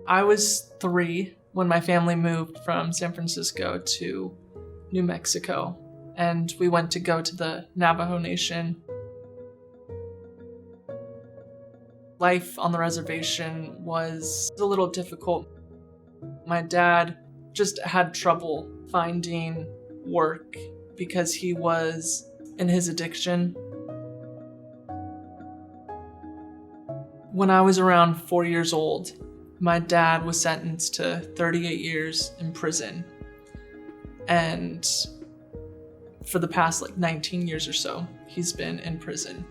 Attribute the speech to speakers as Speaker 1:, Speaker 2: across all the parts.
Speaker 1: I was 3 when my family moved from San Francisco to New Mexico, and we went to go to the Navajo Nation. Life on the reservation was a little difficult. My dad just had trouble finding work because he was in his addiction. When I was around 4 years old, my dad was sentenced to 38 years in prison. And for the past 19 years or so, he's been in prison.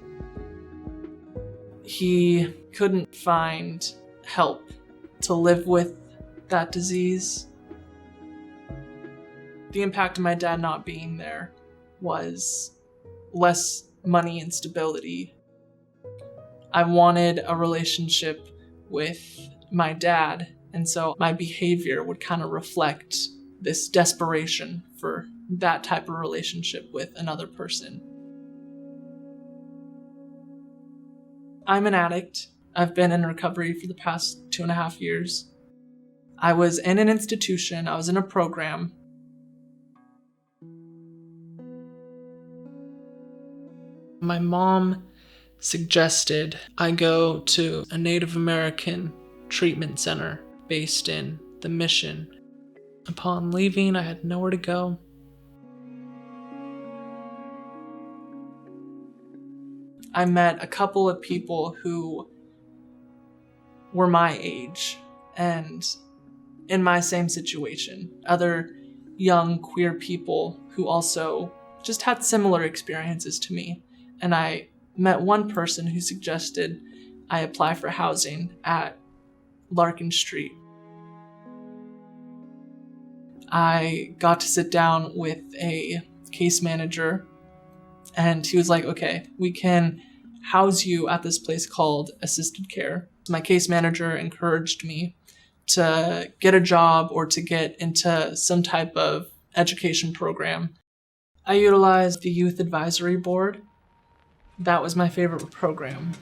Speaker 1: He couldn't find help to live with that disease. The impact of my dad not being there was less money and stability. I wanted a relationship with my dad, and so my behavior would kind of reflect this desperation for that type of relationship with another person. I'm an addict. I've been in recovery for the past 2.5 years. I was in an institution, I was in a program. My mom suggested I go to a Native American treatment center based in the Mission. Upon leaving, I had nowhere to go. I met a couple of people who were my age and in my same situation, other young queer people who also just had similar experiences to me. And I met one person who suggested I apply for housing at Larkin Street. I got to sit down with a case manager, and he was like, okay, we can house you at this place called assisted care. My case manager encouraged me to get a job or to get into some type of education program. I utilized the Youth Advisory Board. That was my favorite program.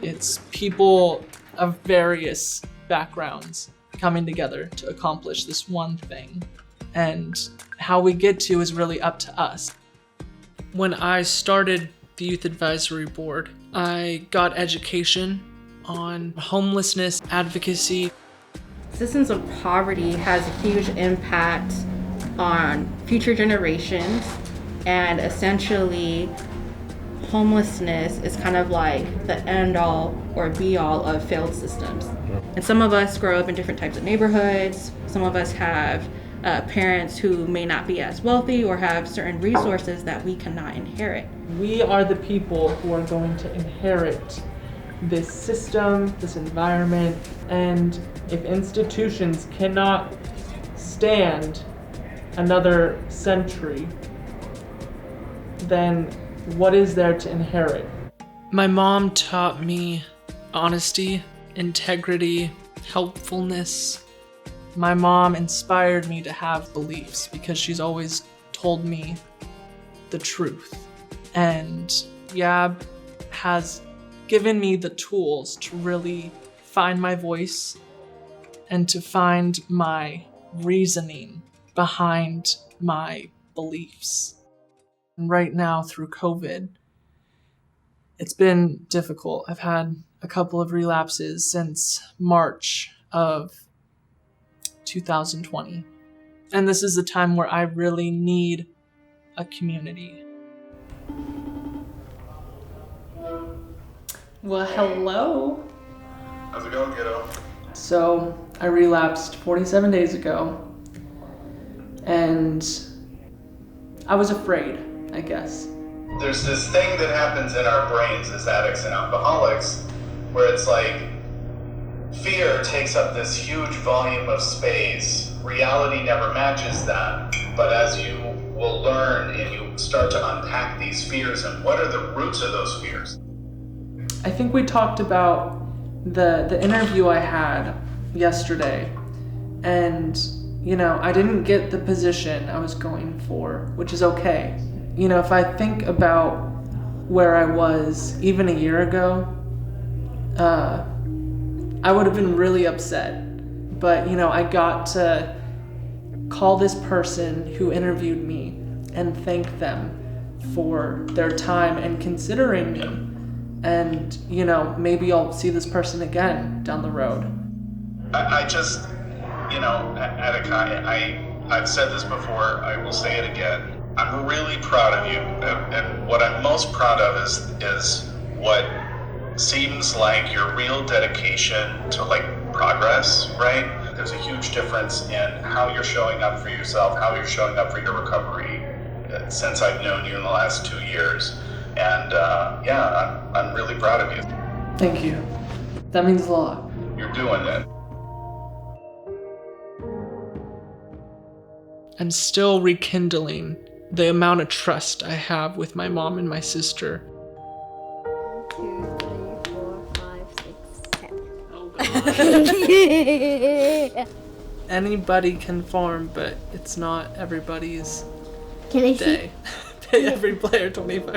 Speaker 1: It's people of various backgrounds coming together to accomplish this one thing. And how we get to is really up to us. When I started the Youth Advisory Board, I got education on homelessness advocacy.
Speaker 2: Systems of poverty has a huge impact on future generations, and essentially homelessness is kind of like the end all or be all of failed systems. And some of us grow up in different types of neighborhoods. Some of us have parents who may not be as wealthy or have certain resources that we cannot inherit.
Speaker 1: We are the people who are going to inherit this system, this environment, and if institutions cannot stand another century, then what is there to inherit? My mom taught me honesty, integrity, helpfulness. My mom inspired me to have beliefs because she's always told me the truth. And Yab has given me the tools to really find my voice and to find my reasoning behind my beliefs. And right now, through COVID, it's been difficult. I've had a couple of relapses since March of 2020. And this is the time where I really need a community. Well, hello.
Speaker 3: How's it going, kiddo?
Speaker 1: So, I relapsed 47 days ago, and I was afraid, I guess.
Speaker 3: There's this thing that happens in our brains as addicts and alcoholics where it's like fear takes up this huge volume of space. Reality never matches that, but as you will learn and you start to unpack these fears and what are the roots of those fears.
Speaker 1: I think we talked about the interview I had yesterday, and I didn't get the position I was going for, which is okay. If I think about where I was even a year ago, I would have been really upset. But, I got to call this person who interviewed me and thank them for their time and considering me. And, maybe I'll see this person again down the road.
Speaker 3: I just, Attica, I've said this before, I will say it again. I'm really proud of you. And what I'm most proud of is what seems like your real dedication to progress, right? There's a huge difference in how you're showing up for yourself, how you're showing up for your recovery since I've known you in the last 2 years. And I'm really proud of you.
Speaker 1: Thank you. That means a lot.
Speaker 3: You're doing it.
Speaker 1: I'm still rekindling the amount of trust I have with my mom and my sister.
Speaker 4: 2, 3, 4, 5, 6, 7.
Speaker 1: Anybody can farm, but it's not everybody's
Speaker 4: Can I
Speaker 1: day. Pay every player $25.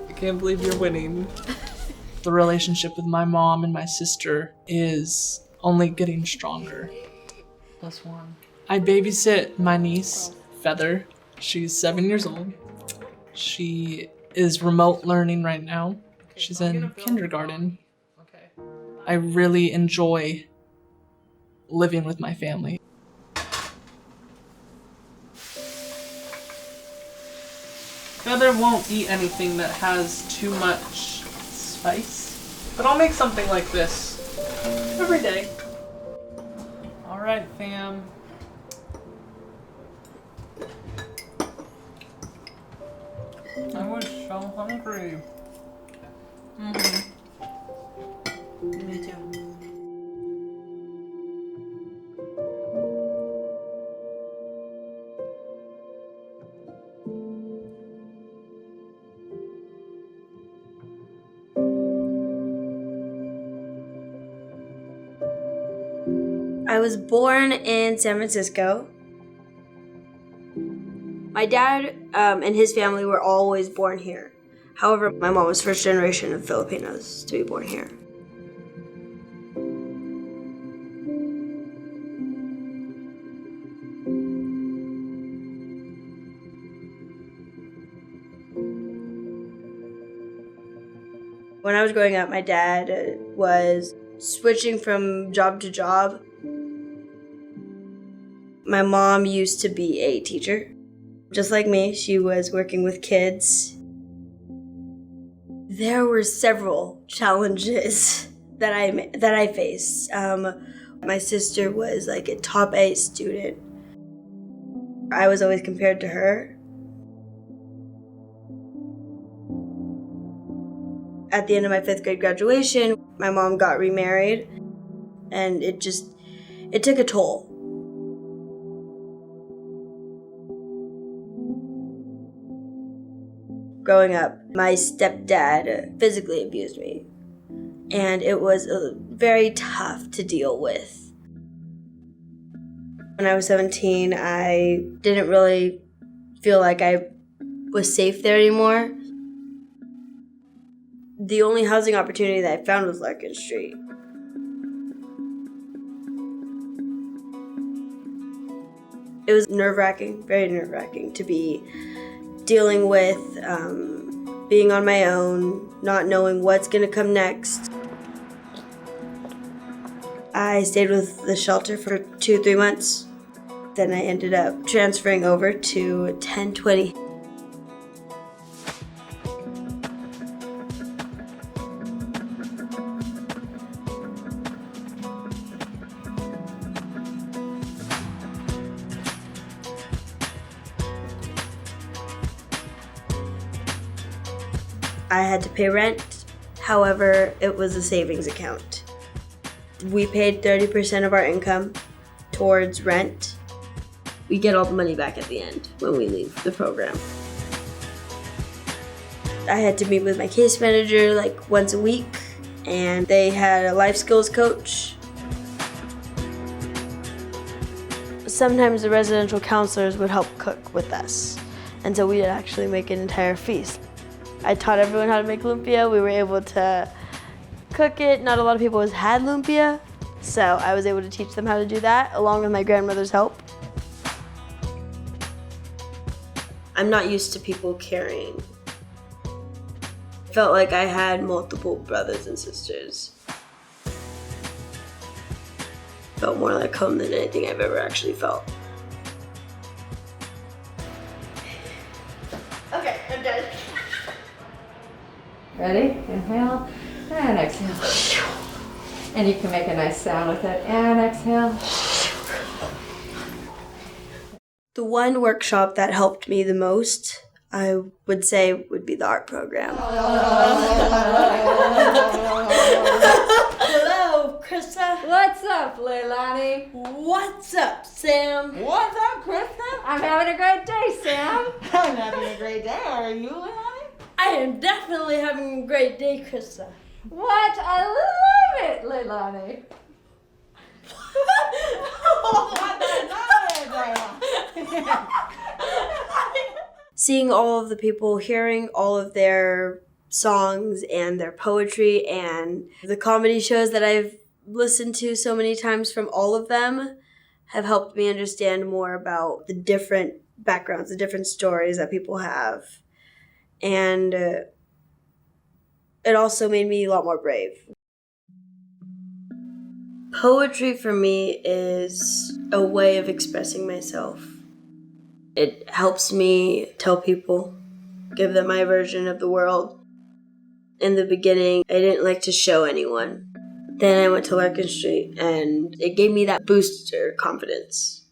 Speaker 1: I can't believe you're winning. The relationship with my mom and my sister is only getting stronger. Plus one. I babysit my niece, Feather. She's 7 years old. She is remote learning right now. She's in kindergarten. I really enjoy living with my family. Feather won't eat anything that has too much spice, but I'll make something like this every day. All right, fam. I was so hungry.
Speaker 2: Me too.
Speaker 4: I was born in San Francisco. My dad and his family were always born here. However, my mom was first generation of Filipinos to be born here. When I was growing up, my dad was switching from job to job. My mom used to be a teacher. Just like me, she was working with kids. There were several challenges that I faced. My sister was like a top A student. I was always compared to her. At the end of my 5th grade graduation, my mom got remarried, and it took a toll. Growing up, my stepdad physically abused me, and it was very tough to deal with. When I was 17, I didn't really feel like I was safe there anymore. The only housing opportunity that I found was Larkin Street. It was nerve-wracking, very nerve-wracking to be dealing with being on my own, not knowing what's going to come next. I stayed with the shelter for 2-3 months. Then I ended up transferring over to 1020. I had to pay rent, however, it was a savings account. We paid 30% of our income towards rent. We get all the money back at the end when we leave the program. I had to meet with my case manager like once a week, and they had a life skills coach. Sometimes the residential counselors would help cook with us. And so we did actually make an entire feast. I taught everyone how to make lumpia. We were able to cook it. Not a lot of people has had lumpia, so I was able to teach them how to do that along with my grandmother's help. I'm not used to people carrying. Felt like I had multiple brothers and sisters. Felt more like home than anything I've ever actually felt. Okay, I'm done.
Speaker 5: Ready? Inhale and exhale. And you can make a nice sound with it. And exhale.
Speaker 4: The one workshop that helped me the most, I would say, would be the art program. Hello, Krista.
Speaker 5: What's up, Leilani?
Speaker 4: What's up, Sam?
Speaker 6: What's up, Krista?
Speaker 5: I'm having a great day, Sam.
Speaker 6: I'm having a great day. Are you, Leilani?
Speaker 4: I am definitely having a great day, Krista.
Speaker 5: What? I love it, Leilani.
Speaker 4: Seeing all of the people, hearing all of their songs and their poetry and the comedy shows that I've listened to so many times from all of them have helped me understand more about the different backgrounds, the different stories that people have. And it also made me a lot more brave. Poetry for me is a way of expressing myself. It helps me tell people, give them my version of the world. In the beginning, I didn't like to show anyone. Then I went to Larkin Street, and it gave me that boost or confidence.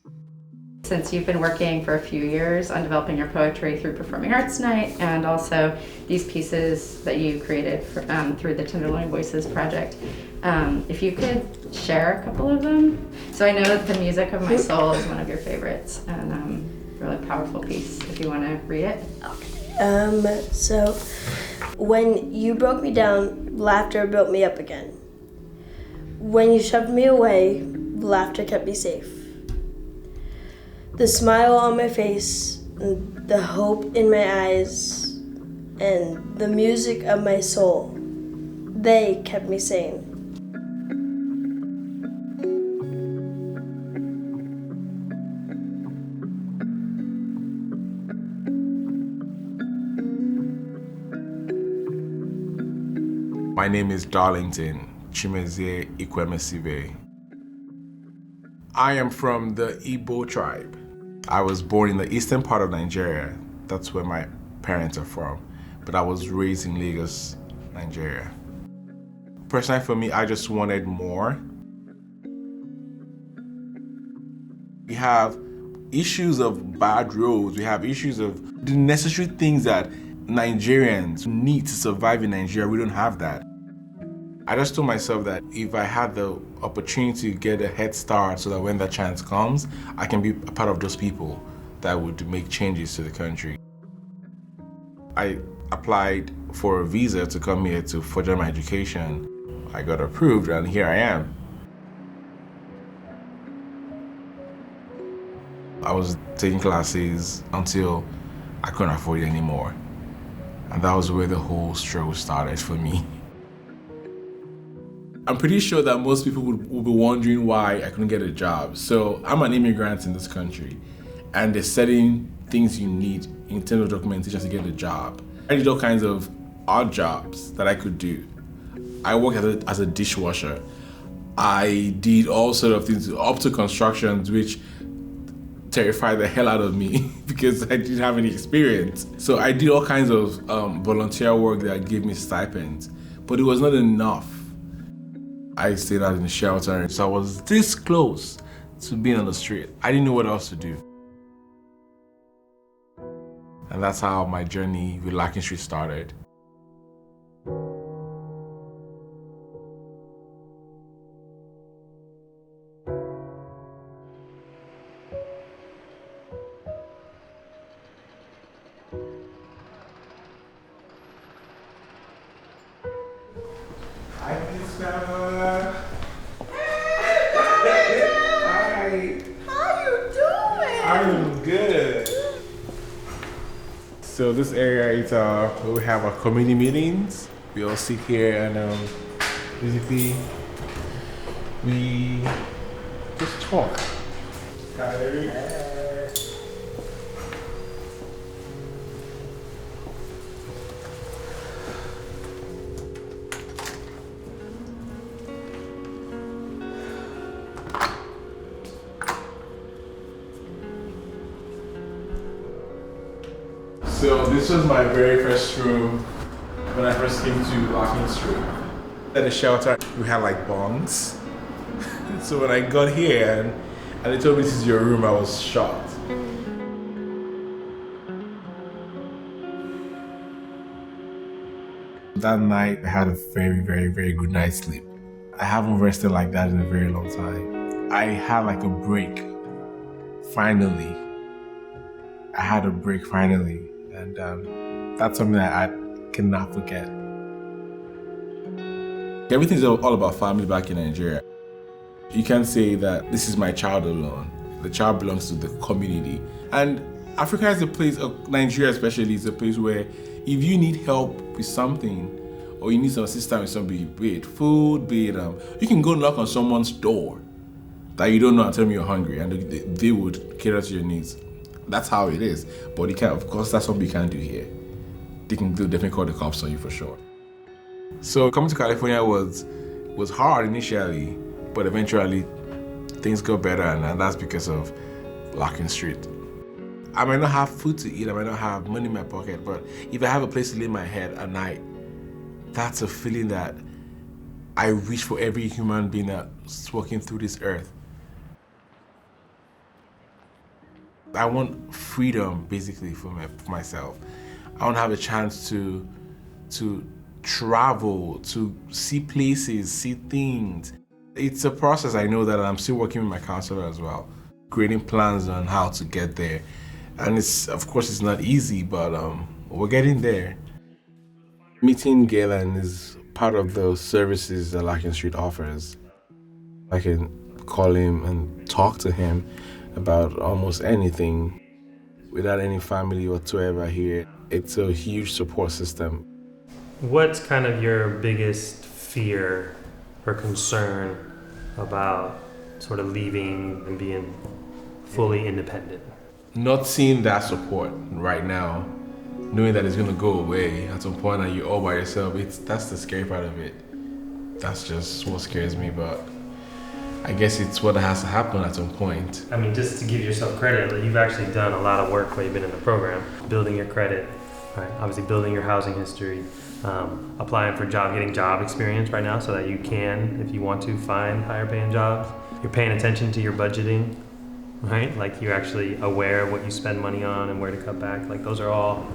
Speaker 5: Since you've been working for a few years on developing your poetry through Performing Arts Night and also these pieces that you created through the Tenderloin Voices project, if you could share a couple of them. So I know that The Music of My Soul is one of your favorites and a really powerful piece if you want to read it.
Speaker 4: Okay. So when you broke me down, laughter built me up again. When you shoved me away, laughter kept me safe. The smile on my face, the hope in my eyes, and the music of my soul, they kept me sane.
Speaker 7: My name is Darlington Chimezie Ikwemesibe. I am from the Igbo tribe. I was born in the eastern part of Nigeria. That's where my parents are from. But I was raised in Lagos, Nigeria. Personally, for me, I just wanted more. We have issues of bad roads. We have issues of the necessary things that Nigerians need to survive in Nigeria. We don't have that. I just told myself that if I had the opportunity to get a head start so that when that chance comes, I can be a part of those people that would make changes to the country. I applied for a visa to come here to further my education. I got approved and here I am. I was taking classes until I couldn't afford it anymore. And that was where the whole struggle started for me. I'm pretty sure that most people would be wondering why I couldn't get a job. So I'm an immigrant in this country, and there's certain things you need in terms of documentation to get a job. I did all kinds of odd jobs that I could do. I worked as a dishwasher. I did all sorts of things, up to constructions, which terrified the hell out of me because I didn't have any experience. So I did all kinds of volunteer work that gave me stipends, but it was not enough. I stayed out in the shelter, so I was this close to being on the street. I didn't know what else to do. And that's how my journey with Larkin Street started. Hi, Mister. Hi.
Speaker 6: How you doing?
Speaker 7: I'm good. So this area is where we have our community meetings. We all sit here and basically we just talk. So this was my very first room when I first came to Larkin Street. At the shelter, we had like bunks. So when I got here and they told me this is your room, I was shocked. That night, I had a very, very, very good night's sleep. I haven't rested like that in a very long time. I had like a break, finally. I had a break finally. And that's something that I cannot forget. Everything's all about family back in Nigeria. You can't say that this is my child alone. The child belongs to the community. And Africa is a place, Nigeria especially, is a place where if you need help with something, or you need some assistance with something, be it food, be it, you can go knock on someone's door that you don't know and tell them you're hungry, and they would cater to your needs. That's how it is. But you can't, of course, that's something you can't do here. They'll definitely call the cops on you for sure. So coming to California was hard initially, but eventually things got better, and that's because of Larkin Street. I might not have food to eat, I might not have money in my pocket, but if I have a place to lay my head at night, that's a feeling that I wish for every human being that's walking through this earth. I want freedom, basically, for myself. I want to have a chance to travel, to see places, see things. It's a process, I know that, and I'm still working with my counselor as well, creating plans on how to get there. And of course, it's not easy, but we're getting there. Meeting Galen is part of the services that Larkin Street offers. I can call him and talk to him about almost anything without any family whatsoever here. It's a huge support system.
Speaker 8: What's kind of your biggest fear or concern about sort of leaving and being fully independent?
Speaker 7: Not seeing that support right now, knowing that it's going to go away at some point and you're all by yourself, that's the scary part of it. That's just what scares me, but I guess it's what has to happen at some point.
Speaker 8: I mean, just to give yourself credit, you've actually done a lot of work while you've been in the program, building your credit, right? Obviously building your housing history, applying for getting job experience right now so that you can, if you want to, find higher paying jobs. You're paying attention to your budgeting, right? Like you're actually aware of what you spend money on and where to cut back. Like those are all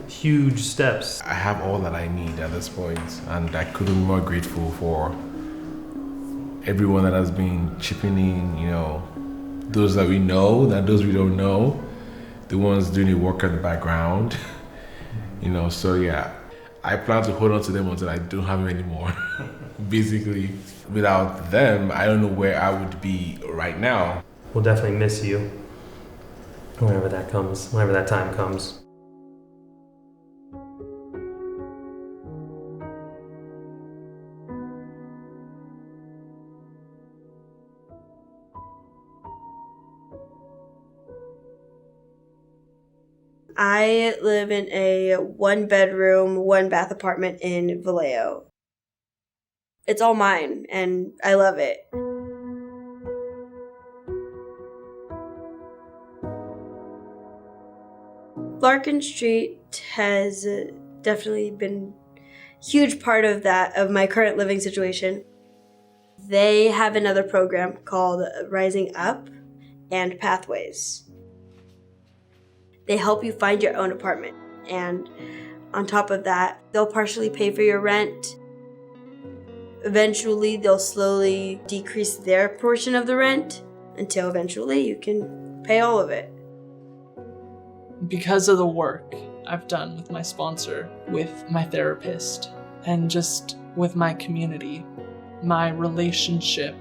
Speaker 8: huge steps.
Speaker 7: I have all that I need at this point, and I couldn't be more grateful for everyone that has been chipping in, those that we know, and those we don't know, the ones doing the work in the background, so yeah, I plan to hold on to them until I don't have them anymore. Basically, without them, I don't know where I would be right now.
Speaker 8: We'll definitely miss you whenever that time comes.
Speaker 4: I live in a 1-bedroom, 1-bath apartment in Vallejo. It's all mine, and I love it. Larkin Street has definitely been a huge part of my current living situation. They have another program called Rising Up and Pathways. They help you find your own apartment, and on top of that, they'll partially pay for your rent. Eventually, they'll slowly decrease their portion of the rent until eventually you can pay all of it.
Speaker 1: Because of the work I've done with my sponsor, with my therapist, and just with my community, my relationship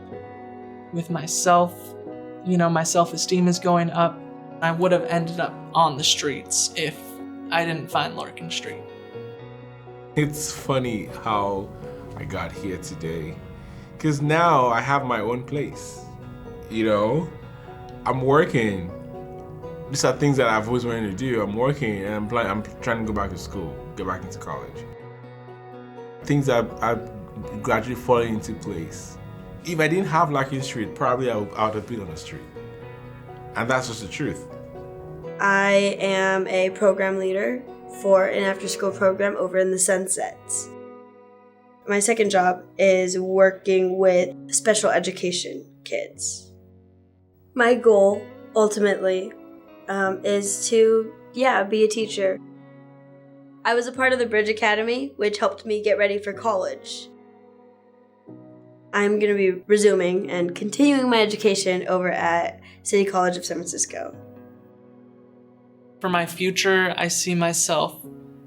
Speaker 1: with myself, my self-esteem is going up. I would have ended up on the streets if I didn't find Larkin Street.
Speaker 7: It's funny how I got here today, because now I have my own place. You know, I'm working. These are things that I've always wanted to do. I'm working and I'm trying to go back to school, get back into college. Things are gradually falling into place. If I didn't have Larkin Street, probably I would have been on the street. And that's just the truth.
Speaker 4: I am a program leader for an after-school program over in the Sunsets. My second job is working with special education kids. My goal, ultimately, is to, be a teacher. I was a part of the Bridge Academy, which helped me get ready for college. I'm going to be resuming and continuing my education over at City College of San Francisco.
Speaker 1: For my future, I see myself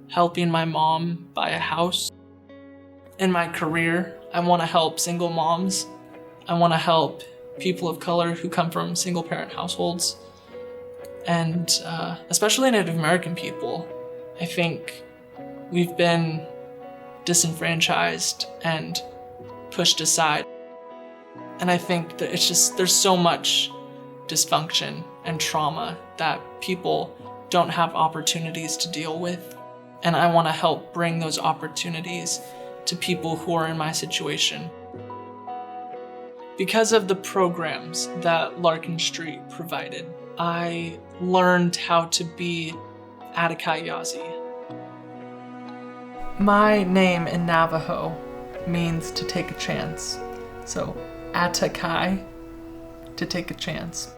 Speaker 1: helping my mom buy a house. In my career, I want to help single moms. I want to help people of color who come from single-parent households. And especially Native American people. I think we've been disenfranchised and pushed aside. And I think that there's so much dysfunction and trauma that people don't have opportunities to deal with. And I want to help bring those opportunities to people who are in my situation. Because of the programs that Larkin Street provided, I learned how to be Atakai Yazi. My name in Navajo means to take a chance. So Atakai, to take a chance.